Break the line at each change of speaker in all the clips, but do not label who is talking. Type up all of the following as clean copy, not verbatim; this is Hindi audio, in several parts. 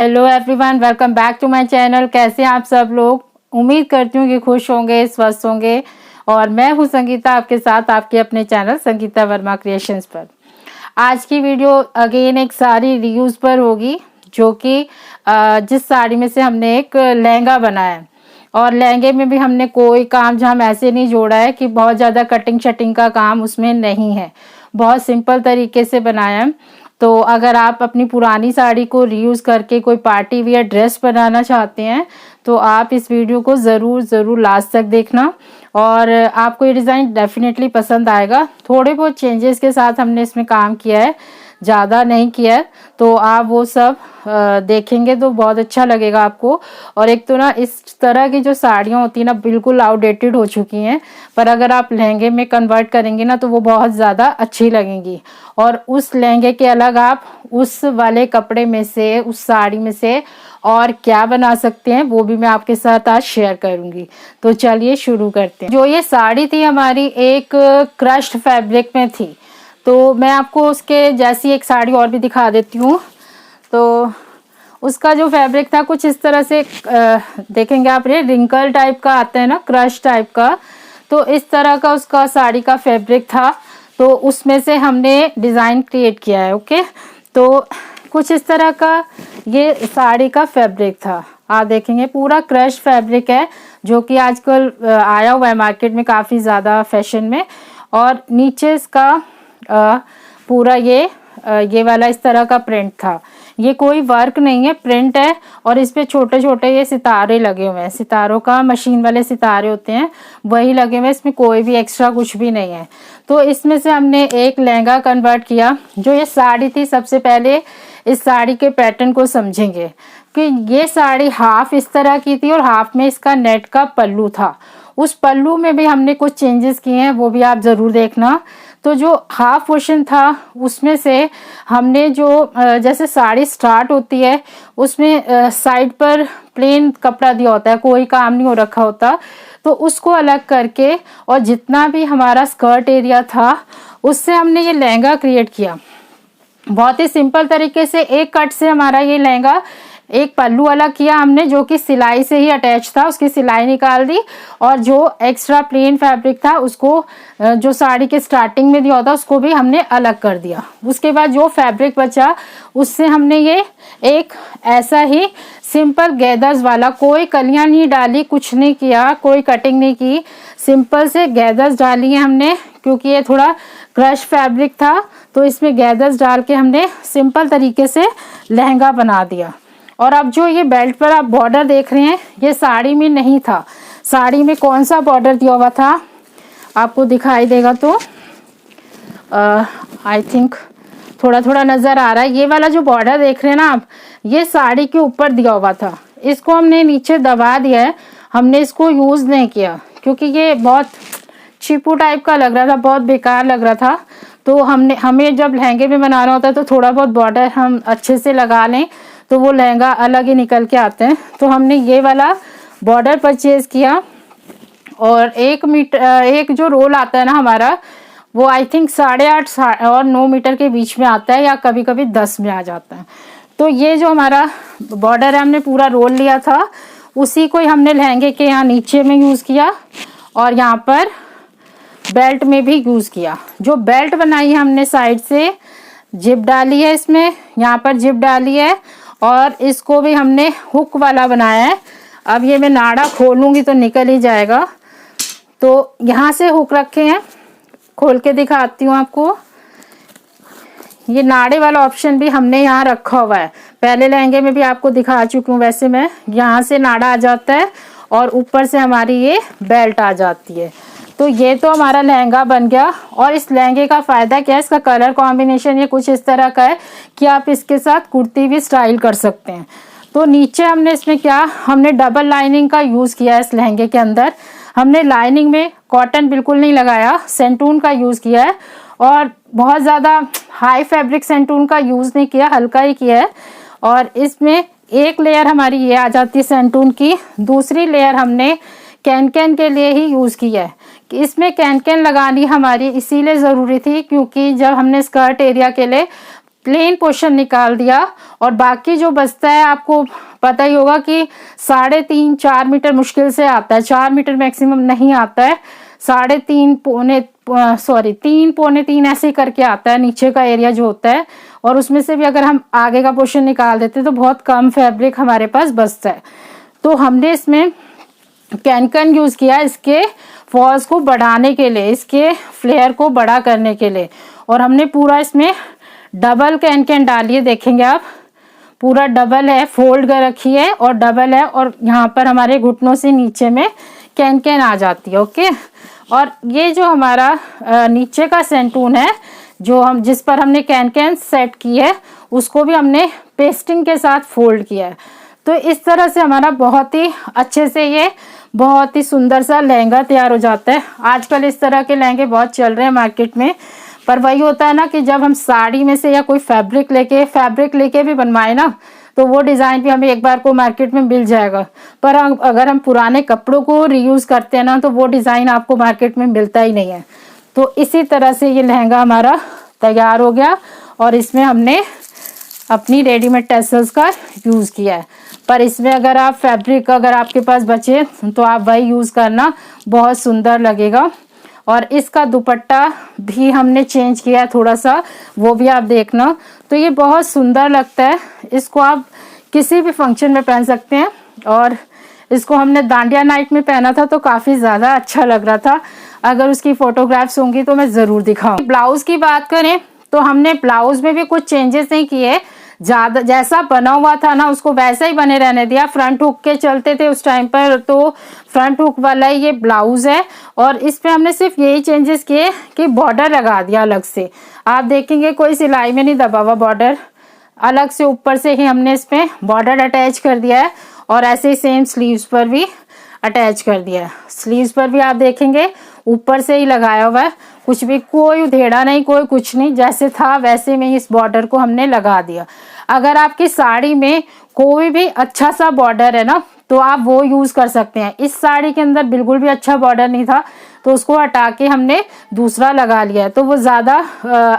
Hello everyone, welcome back to my channel. कैसे हैं आप सब लोग? उम्मीद करती हूँ कि खुश होंगे, स्वस्थ होंगे। और मैं हूँ संगीता, आपके साथ आपके अपने चैनल संगीता वर्मा क्रिएशंस पर। आज की वीडियो अगेन एक साड़ी रीयूज पर होगी, जो कि जिस साड़ी में से हमने एक लहंगा बनाया है। और लहंगे में भी हमने कोई काम जहाँ ऐसे नहीं जोड़ा है कि बहुत ज़्यादा कटिंग शटिंग का काम उसमें नहीं है, बहुत सिंपल तरीके से बनाया है। तो अगर आप अपनी पुरानी साड़ी को रीयूज़ करके कोई पार्टी वियर ड्रेस बनाना चाहते हैं तो आप इस वीडियो को ज़रूर लास्ट तक देखना और आपको ये डिज़ाइन डेफिनेटली पसंद आएगा। थोड़े बहुत चेंजेस के साथ हमने इसमें काम किया है, ज़्यादा नहीं किया है, तो आप वो सब देखेंगे तो बहुत अच्छा लगेगा आपको। और एक तो ना इस तरह की जो साड़ियाँ होती हैं ना बिल्कुल आउटडेटेड हो चुकी हैं, पर अगर आप लहंगे में कन्वर्ट करेंगे ना तो वो बहुत ज़्यादा अच्छी लगेंगी। और उस लहंगे के अलग आप उस वाले कपड़े में से, उस साड़ी में से और क्या बना सकते हैं वो भी मैं आपके साथ आज शेयर करूंगी। तो चलिए शुरू करते हैं। जो ये साड़ी थी हमारी एक क्रश्ड फैब्रिक में थी, तो मैं आपको उसके जैसी एक साड़ी और भी दिखा देती हूँ। तो उसका जो फैब्रिक था कुछ इस तरह से देखेंगे आप, ये रिंकल टाइप का आता है ना, क्रश टाइप का, तो इस तरह का उसका साड़ी का फैब्रिक था। तो उसमें से हमने डिज़ाइन क्रिएट किया है। ओके, तो कुछ इस तरह का ये साड़ी का फैब्रिक था। आप देखेंगे पूरा क्रश फैब्रिक है, जो कि आजकल आया हुआ है मार्केट में काफ़ी ज़्यादा फैशन में। और नीचे इसका पूरा ये वाला इस तरह का प्रिंट था। ये कोई वर्क नहीं है, प्रिंट है। और इस पे छोटे छोटे ये सितारे लगे हुए हैं, सितारों का मशीन वाले सितारे होते हैं वही लगे हुए हैं, इसमें कोई भी एक्स्ट्रा कुछ भी नहीं है। तो इसमें से हमने एक लहंगा कन्वर्ट किया। जो ये साड़ी थी, सबसे पहले इस साड़ी के पैटर्न को समझेंगे कि ये साड़ी हाफ इस तरह की थी और हाफ में इसका नेट का पल्लू था। उस पल्लू में भी हमने कुछ चेंजेस किए हैं, वो भी आप ज़रूर देखना। तो जो हाफ पोर्शन था उसमें से हमने जो जैसे साड़ी स्टार्ट होती है उसमें साइड पर प्लेन कपड़ा दिया होता है, कोई काम नहीं हो रखा होता, तो उसको अलग करके और जितना भी हमारा स्कर्ट एरिया था उससे हमने ये लहंगा क्रिएट किया। बहुत ही सिंपल तरीके से एक कट से हमारा ये लहंगा, एक पल्लू अलग किया हमने जो कि सिलाई से ही अटैच था, उसकी सिलाई निकाल दी। और जो एक्स्ट्रा प्लेन फैब्रिक था उसको जो साड़ी के स्टार्टिंग में दिया होता उसको भी हमने अलग कर दिया। उसके बाद जो फैब्रिक बचा उससे हमने ये एक ऐसा ही सिंपल गैदर्स वाला, कोई कलियां नहीं डाली, कुछ नहीं किया, कोई कटिंग नहीं की, सिंपल से गैदर्स डाली है हमने, क्योंकि ये थोड़ा क्रश फैब्रिक था तो इसमें गैदर्स डाल के हमने सिंपल तरीके से लहंगा बना दिया। और अब जो ये बेल्ट पर आप बॉर्डर देख रहे हैं ये साड़ी में नहीं था। साड़ी में कौन सा बॉर्डर दिया हुआ था आपको दिखाई देगा तो आई थिंक थोड़ा थोड़ा नज़र आ रहा है। ये वाला जो बॉर्डर देख रहे हैं ना आप, ये साड़ी के ऊपर दिया हुआ था, इसको हमने नीचे दबा दिया है। हमने इसको यूज़ नहीं किया क्योंकि ये बहुत चिपू टाइप का लग रहा था, बहुत बेकार लग रहा था। तो हमें जब लहंगे में बनाना होता है तो थोड़ा बहुत बॉर्डर हम अच्छे से लगा लें तो वो लहंगा अलग ही निकल के आते हैं। तो हमने ये वाला बॉर्डर परचेज किया। और 1 मीटर एक जो रोल आता है ना हमारा, वो आई थिंक 8.5 और 9 मीटर के बीच में आता है, या कभी कभी 10 में आ जाता है। तो ये जो हमारा बॉर्डर है हमने पूरा रोल लिया था, उसी को ही हमने लहंगे के यहाँ नीचे में यूज़ किया और यहाँ पर बेल्ट में भी यूज़ किया। जो बेल्ट बनाई है हमने साइड से जिप डाली है, इसमें यहाँ पर जिप डाली है और इसको भी हमने हुक वाला बनाया है। अब ये मैं नाड़ा खोलूँगी तो निकल ही जाएगा। तो यहाँ से हुक रखे हैं, खोल के दिखाती हूँ आपको। ये नाड़े वाला ऑप्शन भी हमने यहाँ रखा हुआ है, पहले लहंगे में भी आपको दिखा चुकी हूँ। वैसे मैं यहाँ से नाड़ा आ जाता है और ऊपर से हमारी ये बेल्ट आ जाती है। तो ये तो हमारा लहंगा बन गया। और इस लहंगे का फ़ायदा क्या है, इसका कलर कॉम्बिनेशन ये कुछ इस तरह का है कि आप इसके साथ कुर्ती भी स्टाइल कर सकते हैं। तो नीचे हमने इसमें क्या, हमने डबल लाइनिंग का यूज़ किया है। इस लहंगे के अंदर हमने लाइनिंग में कॉटन बिल्कुल नहीं लगाया, सेंटून का यूज़ किया है। और बहुत ज़्यादा हाई फैब्रिक सेंटून का यूज़ नहीं किया, हल्का ही किया है। और इसमें एक लेयर हमारी ये आ जाती है सेंटून की, दूसरी लेयर हमने कैन कैन के लिए ही यूज़ किया है। कि इसमें कैन कैन लगानी हमारी इसीलिए ज़रूरी थी क्योंकि जब हमने स्कर्ट एरिया के लिए प्लेन पोर्शन निकाल दिया और बाकी जो बचता है, आपको पता ही होगा कि 3.5-4 मीटर मुश्किल से आता है, 4 मीटर मैक्सिमम नहीं आता है, 3.5-3 ऐसे करके आता है नीचे का एरिया जो होता है। और उसमें से भी अगर हम आगे का पोर्शन निकाल देते तो बहुत कम फैब्रिक हमारे पास बचता है। तो हमने इसमें कैनकन यूज किया इसके फॉल्स को बढ़ाने के लिए, इसके फ्लेयर को बड़ा करने के लिए। और हमने पूरा इसमें डबल कैनकन डाली है, देखेंगे आप पूरा डबल है, फोल्ड कर रखी है और डबल है। और यहाँ पर हमारे घुटनों से नीचे में कैनकन आ जाती है। ओके, और ये जो हमारा नीचे का सेंटून है जो हम जिस पर हमने कैनकन सेट की है, उसको भी हमने पेस्टिंग के साथ फोल्ड किया है। तो इस तरह से हमारा बहुत ही अच्छे से ये बहुत ही सुंदर सा लहंगा तैयार हो जाता है। आजकल इस तरह के लहंगे बहुत चल रहे हैं मार्केट में, पर वही होता है ना कि जब हम साड़ी में से या कोई फैब्रिक लेके भी बनवाए ना, तो वो डिज़ाइन भी हमें एक बार को मार्केट में मिल जाएगा। पर अगर हम पुराने कपड़ों को रीयूज़ करते हैं ना, तो वो डिज़ाइन आपको मार्केट में मिलता ही नहीं है। तो इसी तरह से ये लहंगा हमारा तैयार हो गया और इसमें हमने अपनी रेडीमेड टैसल्स का यूज़ किया है। पर इसमें अगर आप फैब्रिक अगर आपके पास बचे तो आप वही यूज़ करना, बहुत सुंदर लगेगा। और इसका दुपट्टा भी हमने चेंज किया है थोड़ा सा, वो भी आप देखना। तो ये बहुत सुंदर लगता है, इसको आप किसी भी फंक्शन में पहन सकते हैं। और इसको हमने दांडिया नाइट में पहना था तो काफ़ी ज़्यादा अच्छा लग रहा था। अगर उसकी फ़ोटोग्राफ्स होंगी तो मैं ज़रूर दिखाऊँ। ब्लाउज़ की बात करें तो हमने ब्लाउज़ में भी कुछ चेंजेस नहीं किए, ज़्यादा जैसा बना हुआ था ना उसको वैसा ही बने रहने दिया। फ्रंट हुक के चलते थे उस टाइम पर, तो फ्रंट हुक वाला ये ब्लाउज़ है। और इस पे हमने सिर्फ यही चेंजेस किए कि बॉर्डर लगा दिया अलग से। आप देखेंगे कोई सिलाई में नहीं दबा हुआ बॉर्डर, अलग से ऊपर से ही हमने इस पे बॉर्डर अटैच कर दिया है। और ऐसे ही सेम स्लीव्स पर भी अटैच कर दिया है। स्लीव्स पर भी आप देखेंगे ऊपर से ही लगाया हुआ है, कुछ भी कोई उधेड़ा नहीं, कोई कुछ नहीं, जैसे था वैसे में इस बॉर्डर को हमने लगा दिया। अगर आपकी साड़ी में कोई भी अच्छा सा बॉर्डर है ना, तो आप वो यूज़ कर सकते हैं। इस साड़ी के अंदर बिल्कुल भी अच्छा बॉर्डर नहीं था, तो उसको हटा के हमने दूसरा लगा लिया है। तो वो ज़्यादा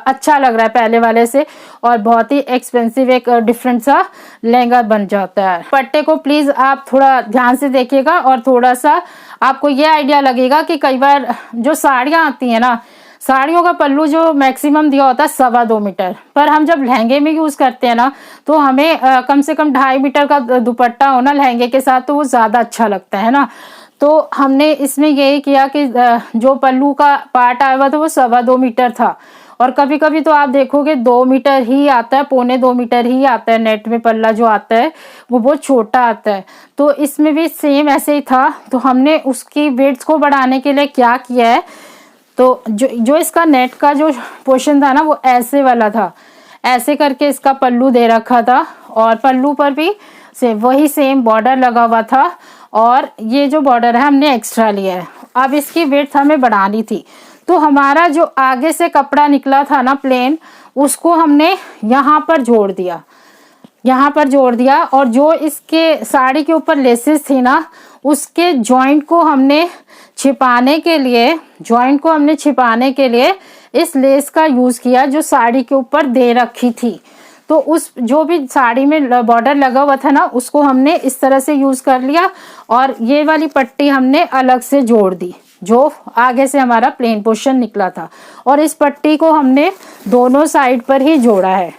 अच्छा लग रहा है पहले वाले से, और बहुत ही एक्सपेंसिव एक डिफरेंट सा लहंगा बन जाता है। पट्टे को प्लीज़ आप थोड़ा ध्यान से देखिएगा और थोड़ा सा आपको ये आइडिया लगेगा कि कई बार जो साड़ियाँ आती हैं ना, साड़ियों का पल्लू जो मैक्सिमम दिया होता है 2.25 मीटर, पर हम जब लहंगे में यूज़ करते हैं ना, तो हमें कम से कम 2.5 मीटर का दुपट्टा हो ना लहंगे के साथ, तो वो ज़्यादा अच्छा लगता है ना। तो हमने इसमें यही किया कि जो पल्लू का पार्ट आया हुआ था वो 2.25 मीटर था। और कभी कभी तो आप देखोगे 2 मीटर ही आता है, 1.25 मीटर ही आता है। नेट में पल्ला जो आता है वो बहुत छोटा आता है। तो इसमें भी सेम ऐसे ही था। तो हमने उसकी विड्थ को बढ़ाने के लिए क्या किया है, तो जो इसका नेट का जो पोर्शन था ना, वो ऐसे वाला था, ऐसे करके इसका पल्लू दे रखा था। और पल्लू पर भी वही सेम बॉर्डर लगा हुआ था। और ये जो बॉर्डर है हमने एक्स्ट्रा लिया है। अब इसकी विड्थ हमें बढ़ानी थी, तो हमारा जो आगे से कपड़ा निकला था ना प्लेन, उसको हमने यहाँ पर जोड़ दिया, यहाँ पर जोड़ दिया। और जो इसके साड़ी के ऊपर लेसेस थी ना, उसके जॉइंट को हमने छिपाने के लिए इस लेस का यूज़ किया जो साड़ी के ऊपर दे रखी थी। तो उस जो भी साड़ी में बॉर्डर लगा हुआ था ना, उसको हमने इस तरह से यूज़ कर लिया। और ये वाली पट्टी हमने अलग से जोड़ दी जो आगे से हमारा प्लेन पोर्शन निकला था। और इस पट्टी को हमने दोनों साइड पर ही जोड़ा है,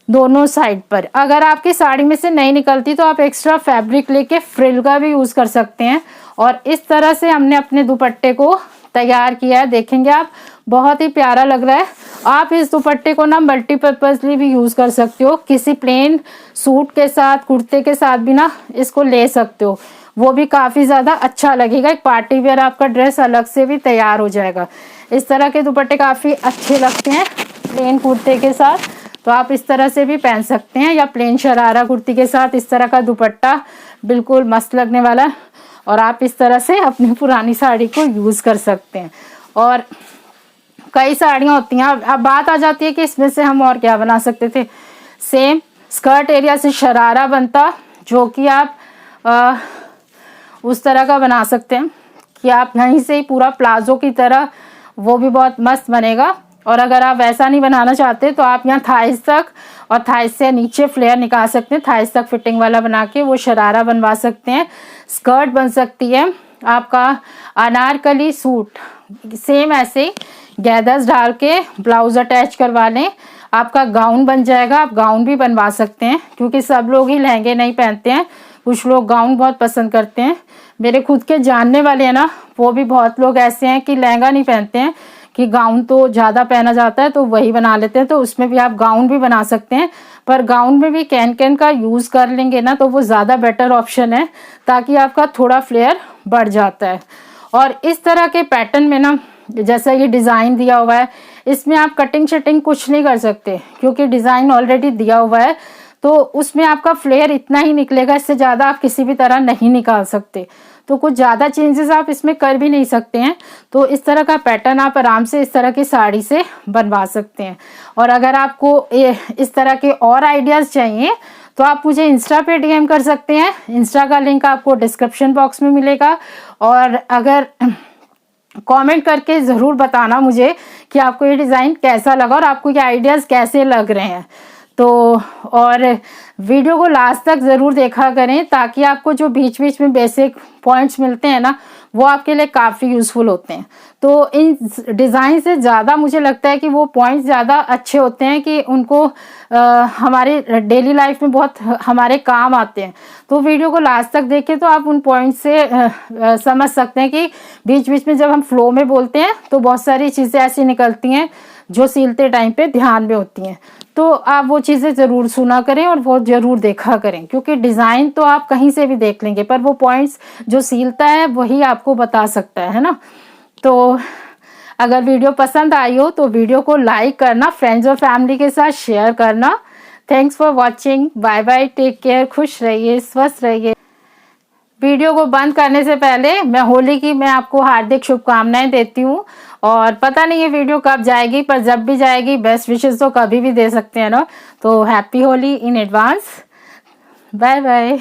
दोनों साइड पर। अगर आपकी साड़ी में से नहीं निकलती तो आप एक्स्ट्रा फैब्रिक लेके फ्रिल का भी यूज़ कर सकते हैं। और इस तरह से हमने अपने दुपट्टे को तैयार किया है। देखेंगे आप, बहुत ही प्यारा लग रहा है। आप इस दुपट्टे को ना मल्टीपर्पजली भी यूज़ कर सकते हो, किसी प्लेन सूट के साथ, कुर्ते के साथ भी ना इसको ले सकते हो, वो भी काफ़ी ज़्यादा अच्छा लगेगा। एक पार्टी वेयर आपका ड्रेस अलग से भी तैयार हो जाएगा। इस तरह के दुपट्टे काफ़ी अच्छे लगते हैं प्लेन कुर्ते के साथ, तो आप इस तरह से भी पहन सकते हैं। या प्लेन शरारा कुर्ती के साथ इस तरह का दुपट्टा बिल्कुल मस्त लगने वाला है। और आप इस तरह से अपनी पुरानी साड़ी को यूज़ कर सकते हैं। और कई साड़ियाँ होती हैं, अब बात आ जाती है कि इसमें से हम और क्या बना सकते थे। सेम स्कर्ट एरिया से शरारा बनता, जो कि आप उस तरह का बना सकते हैं कि आप यहीं से ही पूरा प्लाजो की तरह, वो भी बहुत मस्त बनेगा। और अगर आप वैसा नहीं बनाना चाहते तो आप यहाँ थाइस तक और थाइस से नीचे फ्लेयर निकाल सकते हैं, थाइस तक फिटिंग वाला बना के वो शरारा बनवा सकते हैं, स्कर्ट बन सकती है आपका अनारकली सूट। सेम ऐसे गैदर्स डाल के ब्लाउज अटैच करवा लें, आपका गाउन बन जाएगा। आप गाउन भी बनवा सकते हैं क्योंकि सब लोग ही लहंगे नहीं पहनते हैं, कुछ लोग गाउन बहुत पसंद करते हैं। मेरे खुद के जानने वाले हैं ना, वो भी बहुत लोग ऐसे हैं कि लहंगा नहीं पहनते हैं, कि गाउन तो ज़्यादा पहना जाता है तो वही बना लेते हैं। तो उसमें भी आप गाउन भी बना सकते हैं, पर गाउन में भी कैन का यूज़ कर लेंगे ना तो वो ज़्यादा बेटर ऑप्शन है, ताकि आपका थोड़ा फ्लेयर बढ़ जाता है। और इस तरह के पैटर्न में ना, जैसा ये डिज़ाइन दिया हुआ है, इसमें आप कटिंग शटिंग कुछ नहीं कर सकते क्योंकि डिज़ाइन ऑलरेडी दिया हुआ है। तो उसमें आपका फ्लेयर इतना ही निकलेगा, इससे ज़्यादा आप किसी भी तरह नहीं निकाल सकते। तो कुछ ज़्यादा चेंजेस आप इसमें कर भी नहीं सकते हैं। तो इस तरह का पैटर्न आप आराम से इस तरह की साड़ी से बनवा सकते हैं। और अगर आपको इस तरह के और आइडियाज़ चाहिए तो आप मुझे इंस्टा पे डीएम कर सकते हैं। इंस्टा का लिंक आपको डिस्क्रिप्शन बॉक्स में मिलेगा। और अगर कमेंट करके ज़रूर बताना मुझे कि आपको ये डिज़ाइन कैसा लगा और आपको ये आइडियाज़ कैसे लग रहे हैं। तो और वीडियो को लास्ट तक ज़रूर देखा करें, ताकि आपको जो बीच बीच में बेसिक पॉइंट्स मिलते हैं ना, वो आपके लिए काफ़ी यूज़फुल होते हैं। तो इन डिज़ाइन से ज़्यादा मुझे लगता है कि वो पॉइंट्स ज़्यादा अच्छे होते हैं कि उनको हमारे डेली लाइफ में बहुत हमारे काम आते हैं। तो वीडियो को लास्ट तक देखें तो आप उन पॉइंट्स से समझ सकते हैं कि बीच बीच में जब हम फ्लो में बोलते हैं तो बहुत सारी चीज़ें ऐसी निकलती हैं जो सीलते टाइम पे ध्यान में होती हैं। तो आप वो चीज़ें ज़रूर सुना करें और वो ज़रूर देखा करें, क्योंकि डिज़ाइन तो आप कहीं से भी देख लेंगे, पर वो पॉइंट्स जो सीलता है वही आपको बता सकता है ना। तो अगर वीडियो पसंद आई हो तो वीडियो को लाइक करना, फ्रेंड्स और फैमिली के साथ शेयर करना। Thanks for watching. Bye bye, take care, खुश रहिए, स्वस्थ रहिए। वीडियो को बंद करने से पहले मैं होली की मैं आपको हार्दिक शुभकामनाएं देती हूँ। और पता नहीं ये वीडियो कब जाएगी, पर जब भी जाएगी बेस्ट विशेस तो कभी भी दे सकते हैं ना। तो happy Holi in advance. Bye bye.